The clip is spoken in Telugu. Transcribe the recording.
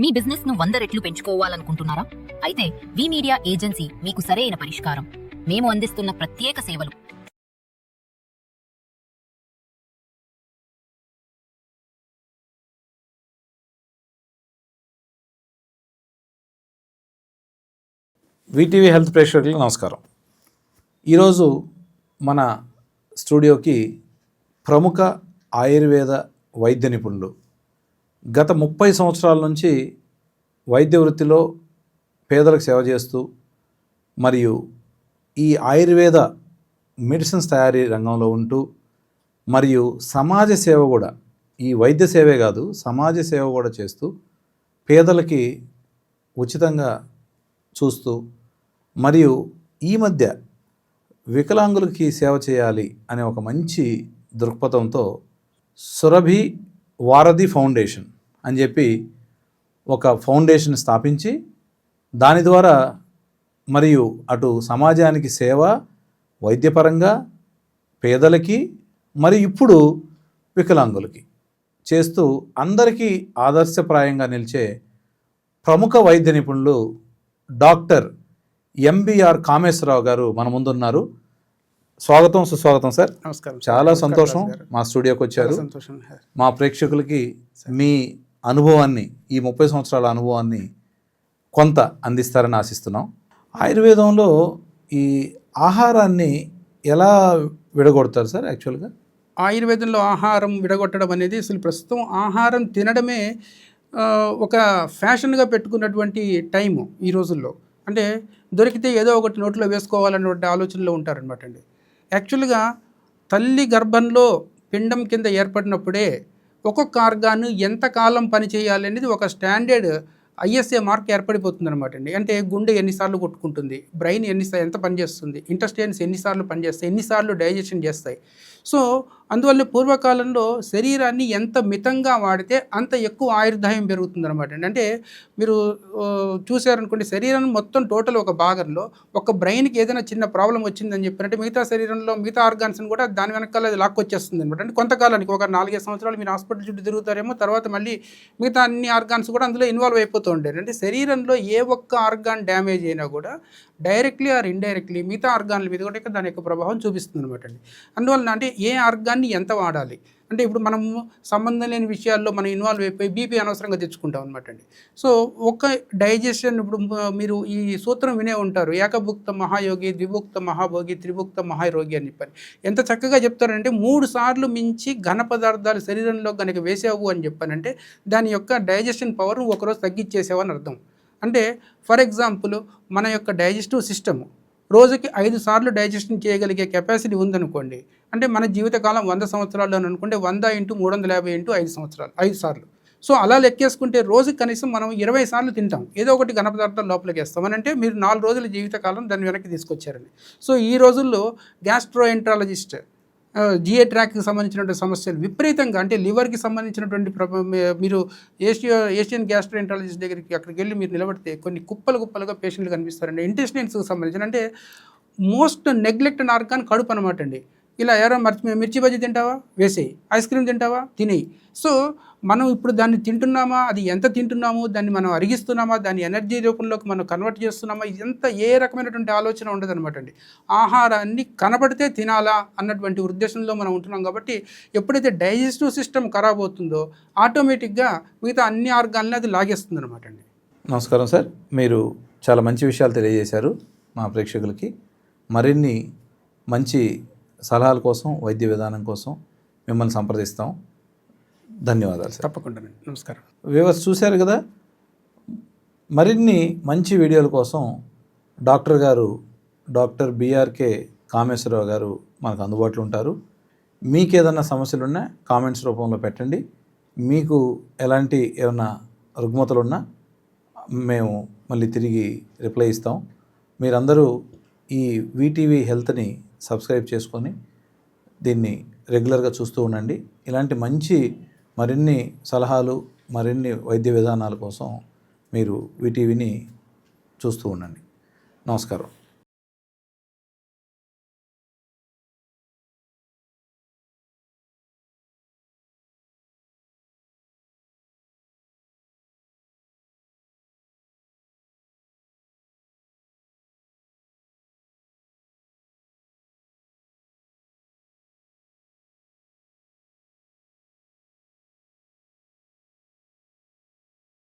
మీ బిజినెస్ ను 100 రెట్లు పెంచుకోవాలనుకుంటున్నారా? అయితే వి మీడియా ఏజెన్సీ మీకు సరైన పరిష్కారం. మేము అందిస్తున్న ప్రత్యేక సేవలు. వీటీవీ హెల్త్ ప్రేక్షకులకు నమస్కారం. ఈరోజు మన స్టూడియోకి ప్రముఖ ఆయుర్వేద వైద్య నిపుణులు, గత 30 సంవత్సరాల నుంచి వైద్య వృత్తిలో పేదలకు సేవ చేస్తూ మరియు ఈ ఆయుర్వేద మెడిసిన్స్ తయారీ రంగంలో ఉంటూ మరియు సమాజ సేవ కూడా, ఈ వైద్య సేవే కాదు సమాజ సేవ కూడా చేస్తూ పేదలకి ఉచితంగా చూస్తూ మరియు ఈ మధ్య వికలాంగులకి సేవ చేయాలి అనే ఒక మంచి దృక్పథంతో సురభి వారధి ఫౌండేషన్ అని చెప్పి ఒక ఫౌండేషన్ స్థాపించి దాని ద్వారా మరియు అటు సమాజానికి సేవ, వైద్యపరంగా పేదలకి మరియు ఇప్పుడు వికలాంగులకి చేస్తూ అందరికీ ఆదర్శప్రాయంగా నిలిచే ప్రముఖ వైద్య నిపుణులు డాక్టర్ ఎంబీఆర్ కామేశ్వరరావు గారు మన ముందున్నారు. స్వాగతం, సుస్వాగతం సార్. నమస్కారం. చాలా సంతోషం మా స్టూడియోకి వచ్చారు. మా ప్రేక్షకులకి మీ అనుభవాన్ని, ఈ 30 సంవత్సరాల అనుభవాన్ని కొంత అందిస్తారని ఆశిస్తున్నాం. ఆయుర్వేదంలో ఈ ఆహారాన్ని ఎలా విడగొడతారు సార్? యాక్చువల్గా ఆయుర్వేదంలో ఆహారం విడగొట్టడం అనేది అసలు ప్రస్తుతం ఆహారం తినడమే ఒక ఫ్యాషన్గా పెట్టుకున్నటువంటి టైము ఈ రోజుల్లో. అంటే దొరికితే ఏదో ఒకటి నోట్లో వేసుకోవాలన్నటువంటి ఆలోచనలో ఉంటారనమాట అండి. యాక్చువల్గా తల్లి గర్భంలో పిండం కింద ఏర్పడినప్పుడే ఒక్కొక్క ఆర్గాను ఎంతకాలం పనిచేయాలి అనేది ఒక స్టాండర్డ్ ఐఎస్ఏ మార్క్ ఏర్పడిపోతుంది అనమాట అండి. అంటే గుండె ఎన్నిసార్లు కొట్టుకుంటుంది, బ్రెయిన్ ఎంత పనిచేస్తుంది, ఇంటెస్టైన్స్ ఎన్నిసార్లు పనిచేస్తాయి, ఎన్నిసార్లు డైజెషన్ చేస్తాయి. సో అందువల్ల పూర్వకాలంలో శరీరాన్ని ఎంత మితంగా వాడితే అంత ఎక్కువ ఆయుర్దాయం పెరుగుతుంది అనమాట అండి. అంటే మీరు చూసారనుకోండి, శరీరం మొత్తం టోటల్ ఒక భాగంలో ఒక బ్రెయిన్కి ఏదైనా చిన్న ప్రాబ్లం వచ్చిందని చెప్పారంటే మిగతా శరీరంలో మిగతా ఆర్గాన్స్ని కూడా దాని వెనకాల అది లాక్కొచ్చేస్తుంది అనమాట. అంటే కొంతకాలానికి ఒక 4-5 సంవత్సరాలు మీరు హాస్పిటల్ చుట్టూ తిరుగుతారేమో, తర్వాత మళ్ళీ మిగతా అన్ని ఆర్గాన్స్ కూడా అందులో ఇన్వాల్వ్ అయిపోతూ ఉంటారు. అంటే శరీరంలో ఏ ఒక్క ఆర్గాన్ డ్యామేజ్ అయినా కూడా డైరెక్ట్లీ ఆర్ ఇండైరెక్ట్లీ మిగతా ఆర్గాన్ల మీద కూడా దాని యొక్క ప్రభావం చూపిస్తుంది అనమాట అండి. అందువల్ల అంటే ఏ ఆర్గాన్ని ఎంత వాడాలి అంటే ఇప్పుడు మనము సంబంధం లేని విషయాల్లో మనం ఇన్వాల్వ్ అయిపోయి బీపీ అనవసరంగా తెచ్చుకుంటాం అనమాట అండి. సో ఒక డైజెషన్, ఇప్పుడు మీరు ఈ సూత్రం వినే ఉంటారు, ఏకభుక్త మహాయోగి, ద్విభుక్త మహాభోగి, త్రిభుక్త మహారోగి అని చెప్పని. ఎంత చక్కగా చెప్తారంటే 3 సార్లు మించి ఘన పదార్థాలు శరీరంలో కనుక వేసావు అని చెప్పానంటే దాని యొక్క డైజెషన్ పవర్ ఒకరోజు తగ్గించేసావు అని అర్థం. అంటే ఫర్ ఎగ్జాంపుల్ మన యొక్క డైజెస్టివ్ సిస్టము రోజుకి 5 సార్లు డైజెషన్ చేయగలిగే కెపాసిటీ ఉందనుకోండి. అంటే మన జీవితకాలం 100 సంవత్సరాలు అని అనుకుంటే 100 × 350 × 5 సంవత్సరాలు, 5 సార్లు. సో అలా లెక్కేసుకుంటే రోజుకి కనీసం మనం 20 సార్లు తింటాం, ఏదో ఒకటి ఘన పదార్థాలు లోపలికి వేస్తాం. అని అంటే మీరు 4 రోజుల జీవితకాలం దాన్ని వెనక్కి తీసుకొచ్చారండి. సో ఈ రోజుల్లో గ్యాస్ట్రోఎంట్రాలజిస్ట్, జిఏ ట్రాక్కి సంబంధించినటువంటి సమస్యలు విపరీతంగా, అంటే లివర్కి సంబంధించినటువంటి మీరు ఏషియన్ గ్యాస్ట్రోఎంట్రాలజిస్ట్ దగ్గరికి అక్కడికి వెళ్ళి మీరు నిలబడితే కొన్ని కుప్పలుగా పేషెంట్లు కనిపిస్తారండి. ఇంటెస్టైన్స్కి సంబంధించిన, అంటే మోస్ట్ నెగ్లెక్టెడ్ ఆర్గాన్ కడుపు అనమాట అండి. ఇలా ఎవరో మిర్చి బజ్జీ తింటావా, వేసేయి. ఐస్ క్రీమ్ తింటావా, తినేయి. సో మనం ఇప్పుడు దాన్ని తింటున్నామా, అది ఎంత తింటున్నాము, దాన్ని మనం అరిగిస్తున్నామా, దాన్ని ఎనర్జీ రూపంలోకి మనం కన్వర్ట్ చేస్తున్నామా, ఇదంతా ఏ రకమైనటువంటి ఆలోచన ఉండదు అనమాట అండి. ఆహారాన్ని కనబడితే తినాలా అన్నటువంటి ఉద్దేశంలో మనం ఉంటున్నాం. కాబట్టి ఎప్పుడైతే డైజెస్టివ్ సిస్టమ్ ఖరాబ్ అవుతుందో ఆటోమేటిక్గా మిగతా అన్ని ఆర్గాన్లని అది లాగేస్తుంది అనమాట అండి. నమస్కారం సార్. మీరు చాలా మంచి విషయాలు తెలియజేశారు మా ప్రేక్షకులకి. మరిన్ని మంచి సలహాల కోసం, వైద్య విధానం కోసం మిమ్మల్ని సంప్రదిస్తాం. ధన్యవాదాలు సార్. తప్పకుండా. నమస్కారం. వ్యూవర్స్ చూశారు కదా, మరిన్ని మంచి వీడియోల కోసం డాక్టర్ బిఆర్కే కామేశ్వరరావు గారు మనకు అందుబాటులో ఉంటారు. మీకు ఏదైనా సమస్యలు ఉన్నా కామెంట్స్ రూపంలో పెట్టండి. మీకు ఎలాంటి ఏమైనా రుగ్మతలు ఉన్నా మేము మళ్ళీ తిరిగి రిప్లై ఇస్తాం. మీరందరూ ఈ వీటీవీ హెల్త్ని సబ్స్క్రైబ్ చేసుకొని దీన్ని రెగ్యులర్గా చూస్తూ ఉండండి. ఇలాంటి మంచి మరిన్ని సలహాలు, మరిన్ని వైద్య విధానాల కోసం మీరు వీటీవీని చూస్తూ ఉండండి. నమస్కారం.